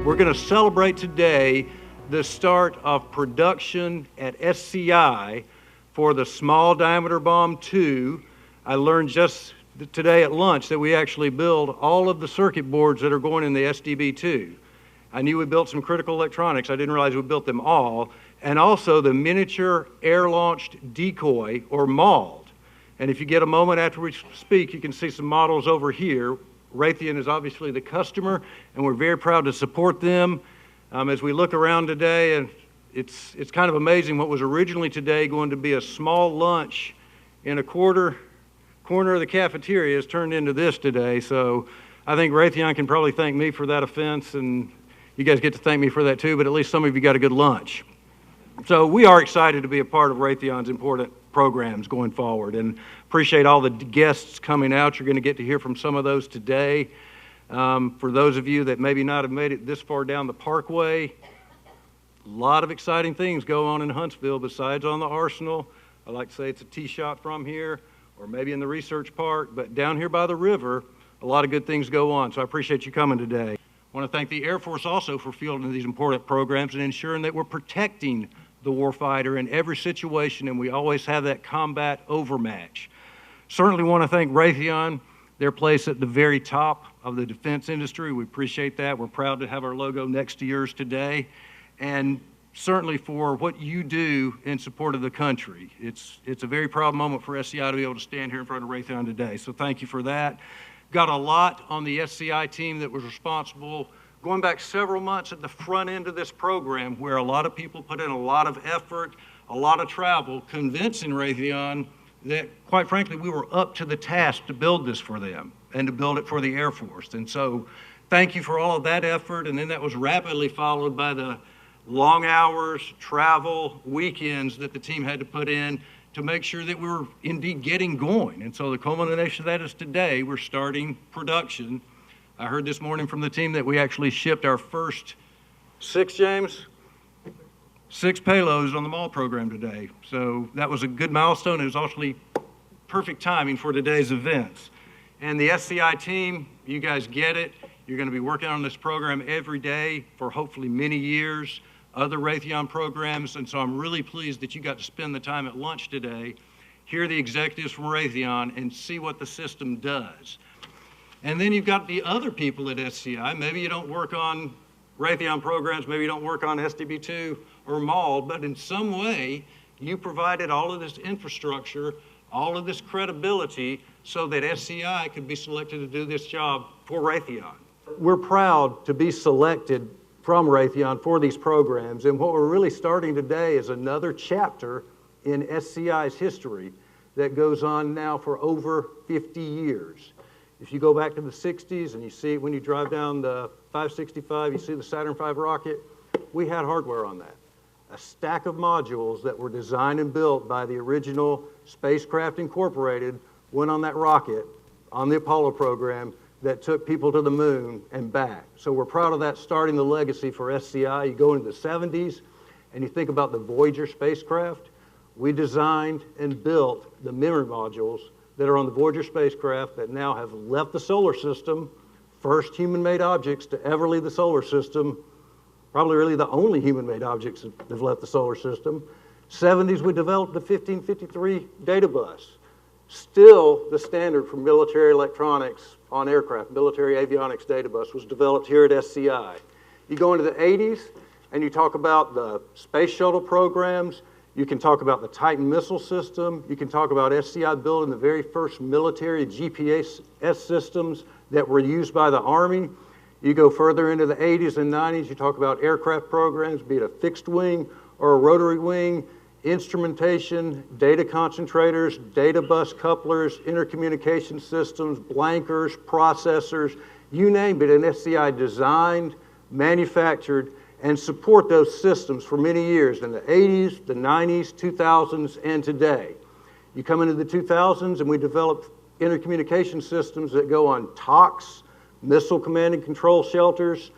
We're going to celebrate today the start of production at SCI for the Small Diameter Bomb 2. I learned just today at lunch that we actually build all of the circuit boards that are going in the SDB II. I knew we built some critical electronics. I didn't realize we built them all. And also the Miniature Air Launched Decoy, or MALD. And if you get a moment after we speak, you can see some models over here. Raytheon is obviously the customer, and we're very proud to support them. As we look around today, and it's kind of amazing what was originally today going to be a small lunch in a corner of the cafeteria has turned into this today. So I think Raytheon can probably thank me for that offense, and you guys get to thank me for that too, but at least some of you got a good lunch. So we are excited to be a part of Raytheon's important programs going forward, and appreciate all the guests coming out. You're going to get to hear from some of those today. For those of you that maybe not have made it this far down the parkway, a lot of exciting things go on in Huntsville besides on the Arsenal. I like to say it's a tee shot from here, or maybe in the research park, but down here by the river, a lot of good things go on. So I appreciate you coming today. I want to thank the Air Force also for fielding these important programs and ensuring that we're protecting the warfighter in every situation, and we always have that combat overmatch. Certainly want to thank Raytheon, their place at the very top of the defense industry. We appreciate that. We're proud to have our logo next to yours today, and certainly for what you do in support of the country. It's a very proud moment for SCI to be able to stand here in front of Raytheon today, so thank you for that. Got a lot on the SCI team that was responsible going back several months at the front end of this program, where a lot of people put in a lot of effort, a lot of travel, convincing Raytheon that, quite frankly, we were up to the task to build this for them and to build it for the Air Force. And so thank you for all of that effort. And then that was rapidly followed by the long hours, travel, weekends that the team had to put in to make sure that we were indeed getting going. And so the culmination of that is today, we're starting production. I heard this morning from the team that we actually shipped our first six payloads on the MALD program today. So that was a good milestone. It was actually perfect timing for today's events. And the SCI team, you guys get it. You're going to be working on this program every day for hopefully many years, other Raytheon programs. And so I'm really pleased that you got to spend the time at lunch today, hear the executives from Raytheon, and see what the system does. And then you've got the other people at SCI. Maybe you don't work on Raytheon programs, maybe you don't work on SDB II or MALD, but in some way, you provided all of this infrastructure, all of this credibility, so that SCI could be selected to do this job for Raytheon. We're proud to be selected from Raytheon for these programs, and what we're really starting today is another chapter in SCI's history that goes on now for over 50 years. If you go back to the 60s and you see it when you drive down the 565, you see the Saturn V rocket, we had hardware on that. A stack of modules that were designed and built by the original Spacecraft Incorporated went on that rocket on the Apollo program that took people to the moon and back. So we're proud of that, starting the legacy for SCI. You go into the 70s and you think about the Voyager spacecraft. We designed and built the memory modules that are on the Voyager spacecraft that now have left the solar system, first human-made objects to ever leave the solar system, probably really the only human-made objects that have left the solar system. 70s, we developed the 1553 data bus, still the standard for military electronics on aircraft. Military avionics data bus was developed here at SCI. You go into the 80s and you talk about the space shuttle programs. You can talk about the Titan missile system. You can talk about SCI building the very first military GPS systems that were used by the Army. You go further into the 80s and 90s, you talk about aircraft programs, be it a fixed wing or a rotary wing, instrumentation, data concentrators, data bus couplers, intercommunication systems, blankers, processors, you name it, and SCI designed, manufactured, and support those systems for many years in the 80s, the 90s, 2000s, and today. You come into the 2000s and we developed intercommunication systems that go on TOCs, missile command and control shelters,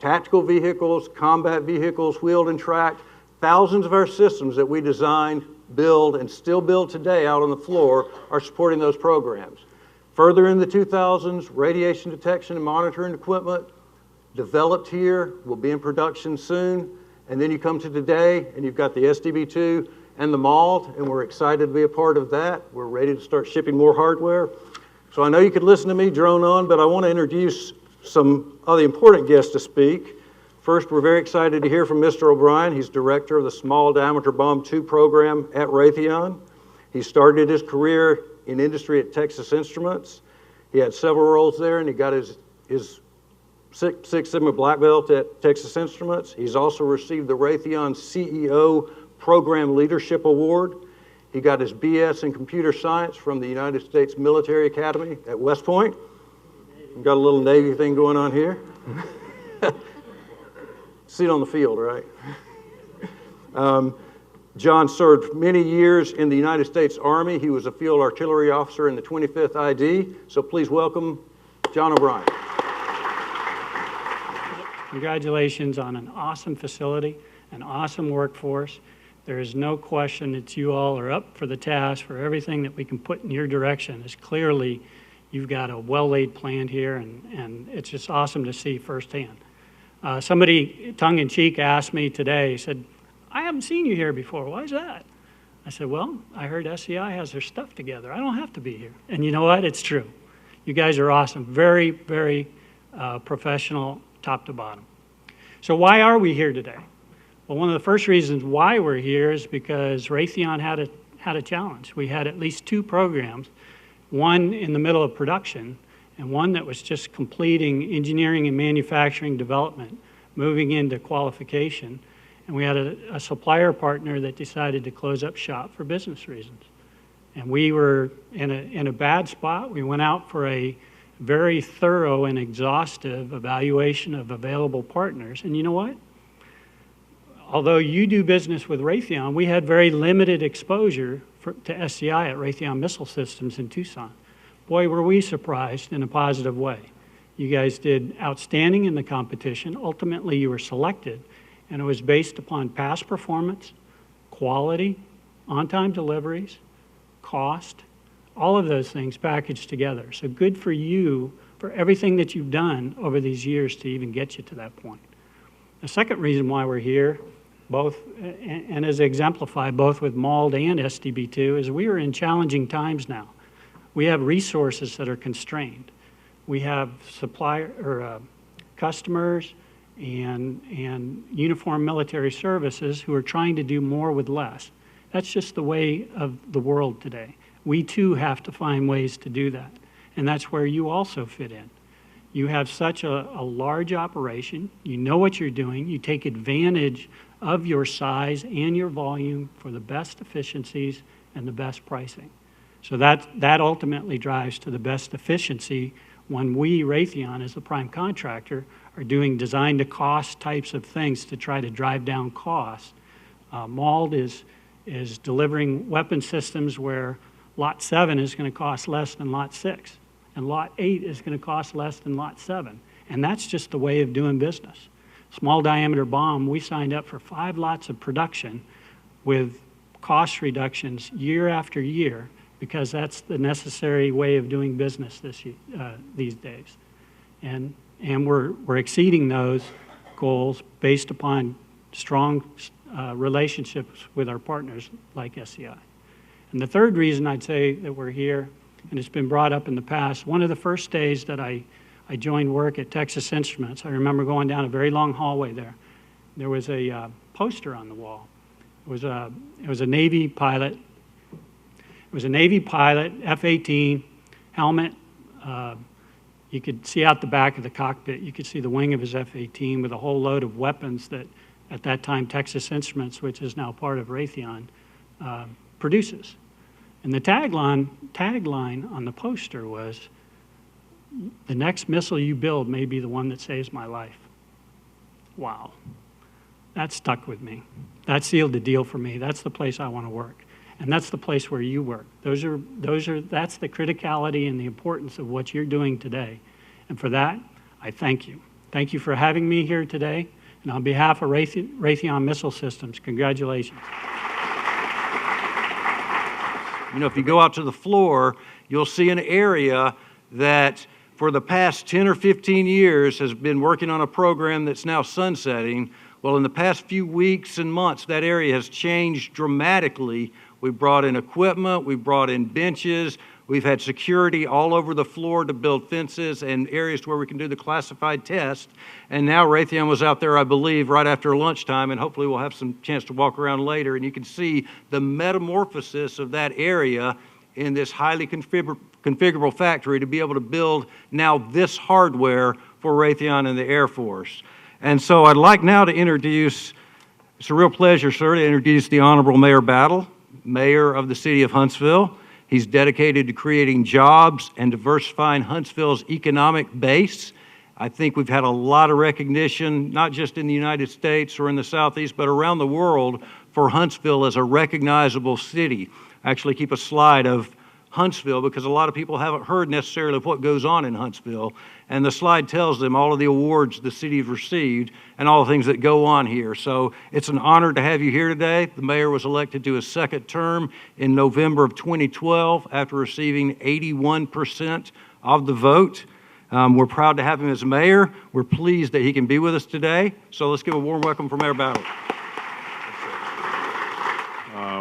tactical vehicles, combat vehicles, wheeled and tracked. Thousands of our systems that we designed, build, and still build today out on the floor are supporting those programs. Further in the 2000s, radiation detection and monitoring equipment, developed here, will be in production soon, and then you come to today and you've got the SDB II and the MALD, and we're excited to be a part of that. We're ready to start shipping more hardware. So I know you could listen to me drone on, but I want to introduce some other important guests to speak. First, we're very excited to hear from Mr. O'Brien. He's director of the Small Diameter Bomb 2 program at Raytheon. He started his career in industry at Texas Instruments. He had several roles there, and he got his Six Sigma Black Belt at Texas Instruments. He's also received the Raytheon CEO Program Leadership Award. He got his BS in Computer Science from the United States Military Academy at West Point. Got a little Navy thing going on here. See it on the field, right? John served many years in the United States Army. He was a field artillery officer in the 25th ID. So please welcome John O'Brien. Congratulations on an awesome facility, an awesome workforce. There is no question that you all are up for the task for everything that we can put in your direction. Is clearly you've got a well-laid plan here, and it's just awesome to see firsthand. Somebody, tongue-in-cheek, asked me today, he said, I haven't seen you here before. Why is that? I said, well, I heard SCI has their stuff together. I don't have to be here. And you know what? It's true. You guys are awesome. Very, very professional, top to bottom. So why are we here today? Well, one of the first reasons why we're here is because Raytheon had a challenge. We had at least two programs, one in the middle of production and one that was just completing engineering and manufacturing development, moving into qualification. And we had a supplier partner that decided to close up shop for business reasons. And we were in a bad spot. We went out for a very thorough and exhaustive evaluation of available partners. And you know what? Although you do business with Raytheon, we had very limited exposure to SCI at Raytheon Missile Systems in Tucson. Boy, were we surprised in a positive way. You guys did outstanding in the competition. Ultimately, you were selected, and it was based upon past performance, quality, on-time deliveries, cost, all of those things packaged together. So good for you for everything that you've done over these years to even get you to that point. The second reason why we're here, both, and as exemplified both with MALD and SDB II, is we are in challenging times now. We have resources that are constrained. We have customers and uniformed military services who are trying to do more with less. That's just the way of the world today. We too have to find ways to do that. And that's where you also fit in. You have such a large operation. You know what you're doing. You take advantage of your size and your volume for the best efficiencies and the best pricing. So that ultimately drives to the best efficiency when we, Raytheon, as the prime contractor, are doing design to cost types of things to try to drive down costs. MALD is delivering weapon systems where Lot 7 is going to cost less than Lot 6, and Lot 8 is going to cost less than Lot 7. And that's just the way of doing business. Small diameter bomb, we signed up for 5 lots of production with cost reductions year after year, because that's the necessary way of doing business these days. And we're exceeding those goals based upon strong relationships with our partners like SCI. And the third reason I'd say that we're here, and it's been brought up in the past, one of the first days that I joined work at Texas Instruments, I remember going down a very long hallway there. There was a poster on the wall. It was a Navy pilot. It was a Navy pilot, F-18, helmet. You could see out the back of the cockpit. You could see the wing of his F-18 with a whole load of weapons that, at that time, Texas Instruments, which is now part of Raytheon, produces. And the tagline on the poster was, "The next missile you build may be the one that saves my life." Wow. That stuck with me. That sealed the deal for me. That's the place I want to work. And that's the place where you work. That's the criticality and the importance of what you're doing today. And for that, I thank you. Thank you for having me here today. And on behalf of Raytheon Missile Systems, congratulations. You know, if you go out to the floor, you'll see an area that for the past 10 or 15 years has been working on a program that's now sunsetting. Well, in the past few weeks and months, that area has changed dramatically. We've brought in equipment, we've brought in benches, we've had security all over the floor to build fences and areas where we can do the classified test. And now Raytheon was out there, I believe, right after lunchtime, and hopefully we'll have some chance to walk around later, and you can see the metamorphosis of that area in this highly configurable factory to be able to build now this hardware for Raytheon and the Air Force. And so I'd like now to introduce, it's a real pleasure, sir, to introduce the Honorable Mayor Battle, Mayor of the City of Huntsville. He's dedicated to creating jobs and diversifying Huntsville's economic base. I think we've had a lot of recognition, not just in the United States or in the Southeast, but around the world for Huntsville as a recognizable city. I actually keep a slide of Huntsville because a lot of people haven't heard necessarily of what goes on in Huntsville. And the slide tells them all of the awards the city has received and all the things that go on here. So it's an honor to have you here today. The mayor was elected to his second term in November of 2012 after receiving 81% of the vote. We're proud to have him as mayor. We're pleased that he can be with us today. So let's give a warm welcome for Mayor Battle.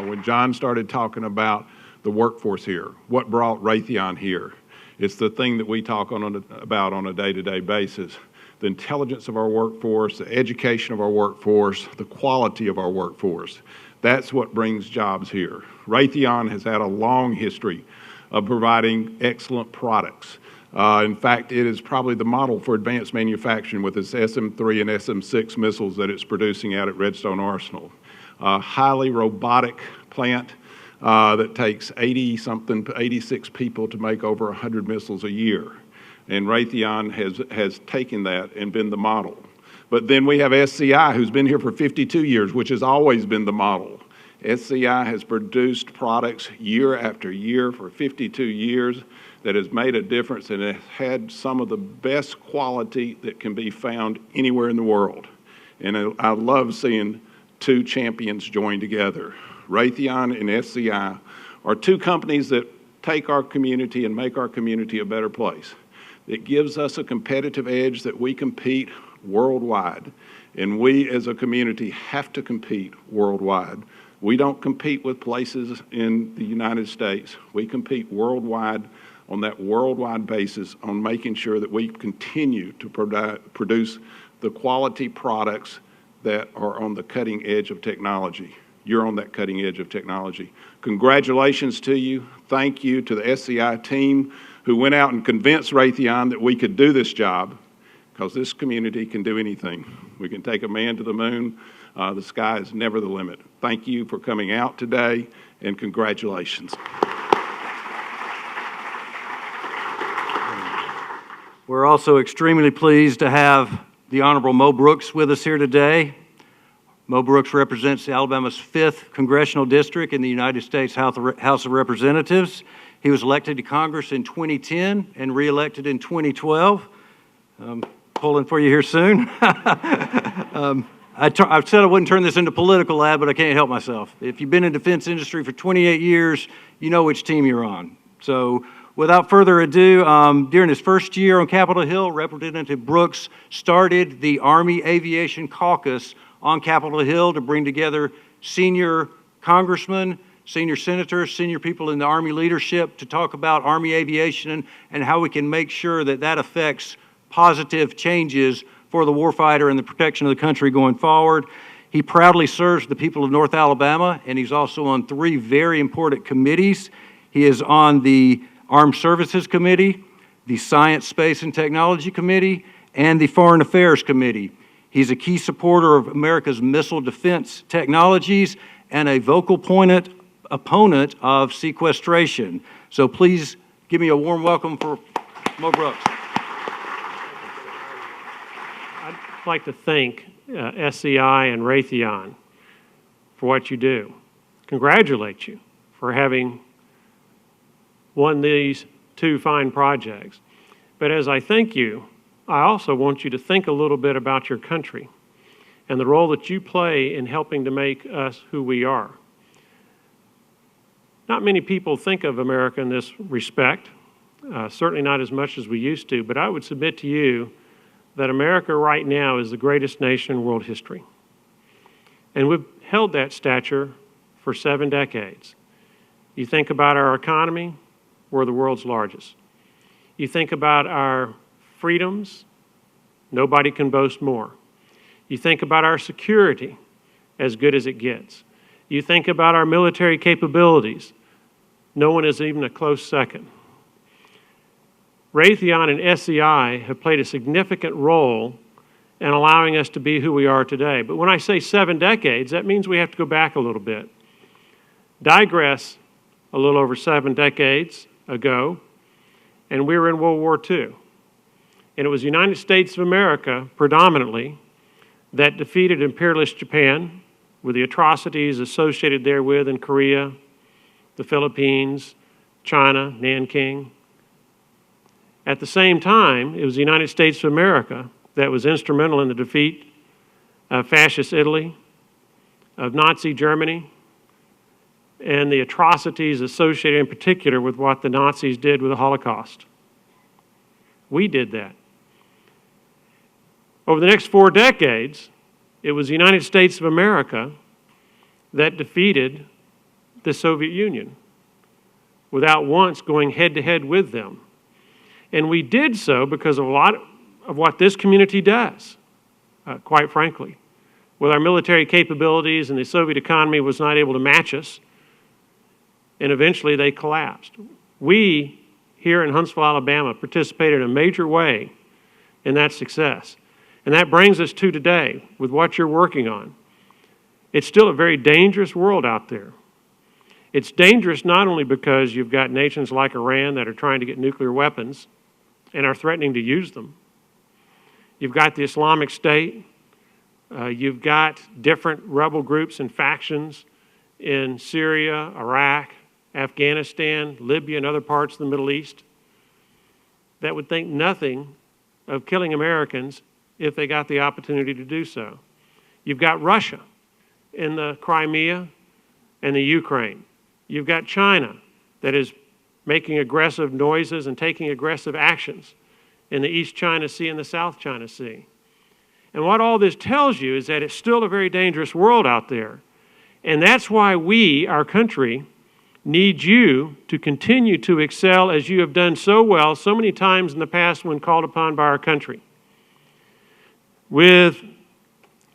When John started talking about the workforce here, what brought Raytheon here, it's the thing that we talk about on a day-to-day basis. The intelligence of our workforce, the education of our workforce, the quality of our workforce. That's what brings jobs here. Raytheon has had a long history of providing excellent products. In fact, it is probably the model for advanced manufacturing with its SM-3 and SM-6 missiles that it's producing out at Redstone Arsenal. A highly robotic plant that takes 86 people to make over 100 missiles a year. And Raytheon has taken that and been the model. But then we have SCI, who's been here for 52 years, which has always been the model. SCI has produced products year after year for 52 years that has made a difference and has had some of the best quality that can be found anywhere in the world. And I love seeing two champions join together. Raytheon and SCI are two companies that take our community and make our community a better place. It gives us a competitive edge that we compete worldwide, and we as a community have to compete worldwide. We don't compete with places in the United States. We compete worldwide on that worldwide basis on making sure that we continue to produce the quality products that are on the cutting edge of technology. You're on that cutting edge of technology. Congratulations to you. Thank you to the SCI team who went out and convinced Raytheon that we could do this job, because this community can do anything. We can take a man to the moon. The sky is never the limit. Thank you for coming out today, and congratulations. We're also extremely pleased to have the Honorable Mo Brooks with us here today. Mo Brooks represents Alabama's 5th Congressional District in the United States House of Representatives. He was elected to Congress in 2010 and re-elected in 2012. Pulling for you here soon. I said I wouldn't turn this into a political ad, but I can't help myself. If you've been in the defense industry for 28 years, you know which team you're on. So without further ado, during his first year on Capitol Hill, Representative Brooks started the Army Aviation Caucus on Capitol Hill to bring together senior congressmen, senior senators, senior people in the Army leadership to talk about Army aviation and how we can make sure that that affects positive changes for the warfighter and the protection of the country going forward. He proudly serves the people of North Alabama, and he's also on 3 very important committees. He is on the Armed Services Committee, the Science, Space, and Technology Committee, and the Foreign Affairs Committee. He's a key supporter of America's missile defense technologies and a vocal opponent of sequestration. So please give me a warm welcome for Mo Brooks. I'd like to thank SCI and Raytheon for what you do. Congratulate you for having won these 2 fine projects. But as I thank you, I also want you to think a little bit about your country and the role that you play in helping to make us who we are. Not many people think of America in this respect. certainly not as much as we used to, but I would submit to you that America right now is the greatest nation in world history. And we've held that stature for 7 decades. You think about our economy, we're the world's largest. You think about our freedoms, nobody can boast more. You think about our security, as good as it gets. You think about our military capabilities, no one is even a close second. Raytheon and SCI have played a significant role in allowing us to be who we are today. But when I say 7 decades, that means we have to go back a little bit. Digress a little over 7 decades ago, and we were in World War II. And it was the United States of America, predominantly, that defeated imperialist Japan with the atrocities associated therewith in Korea, the Philippines, China, Nanking. At the same time, it was the United States of America that was instrumental in the defeat of fascist Italy, of Nazi Germany, and the atrocities associated in particular with what the Nazis did with the Holocaust. We did that. Over the next 4 decades, it was the United States of America that defeated the Soviet Union without once going head-to-head with them. And we did so because of a lot of what this community does, quite frankly. With our military capabilities, and the Soviet economy was not able to match us, and eventually they collapsed. We, here in Huntsville, Alabama, participated in a major way in that success. And that brings us to today, with what you're working on. It's still a very dangerous world out there. It's dangerous not only because you've got nations like Iran that are trying to get nuclear weapons and are threatening to use them. You've got the Islamic State. You've got different rebel groups and factions in Syria, Iraq, Afghanistan, Libya, and other parts of the Middle East that would think nothing of killing Americans if they got the opportunity to do so. You've got Russia in the Crimea and the Ukraine. You've got China that is making aggressive noises and taking aggressive actions in the East China Sea and the South China Sea. And what all this tells you is that it's still a very dangerous world out there. And that's why we, our country, need you to continue to excel as you have done so well so many times in the past when called upon by our country. With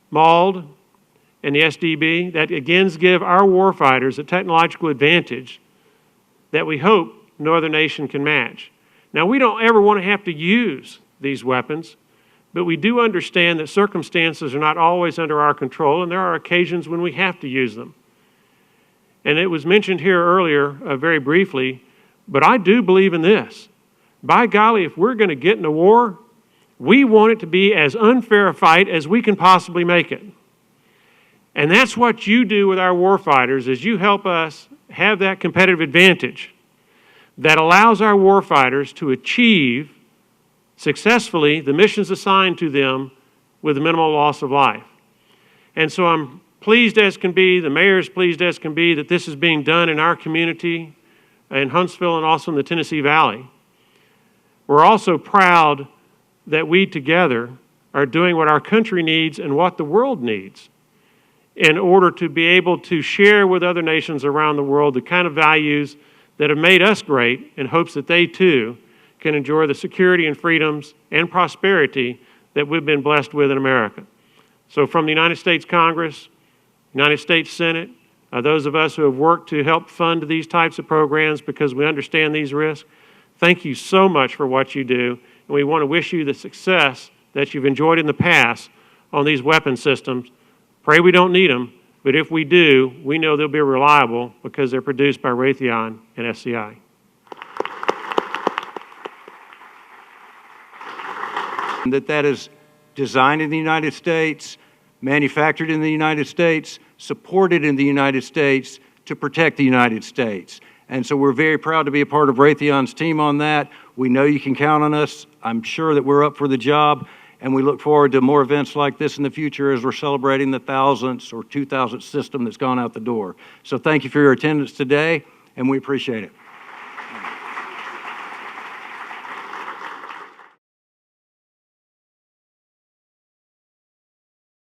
MALD and the SDB, that again give our warfighters a technological advantage that we hope no other nation can match. Now, we don't ever want to have to use these weapons, but we do understand that circumstances are not always under our control, and there are occasions when we have to use them. And it was mentioned here earlier very briefly, but I do believe in this. By golly, if we're going to get in a war, we want it to be as unfair a fight as we can possibly make it. And that's what you do with our warfighters, is you help us have that competitive advantage that allows our warfighters to achieve successfully the missions assigned to them with minimal loss of life. And so I'm pleased as can be, the mayor is pleased as can be, that this is being done in our community in Huntsville and also in the Tennessee Valley. We're also proud that we together are doing what our country needs and what the world needs in order to be able to share with other nations around the world the kind of values that have made us great, in hopes that they too can enjoy the security and freedoms and prosperity that we've been blessed with in America. So from the United States Congress, United States Senate, those of us who have worked to help fund these types of programs because we understand these risks, thank you so much for what you do. And we want to wish you the success that you've enjoyed in the past on these weapon systems. Pray we don't need them, but if we do, we know they'll be reliable because they're produced by Raytheon and SCI. That is designed in the United States, manufactured in the United States, supported in the United States to protect the United States. And so we're very proud to be a part of Raytheon's team on that. We know you can count on us. I'm sure that we're up for the job, and we look forward to more events like this in the future as we're celebrating the 1,000th or 2,000th system that's gone out the door. So thank you for your attendance today, and we appreciate it.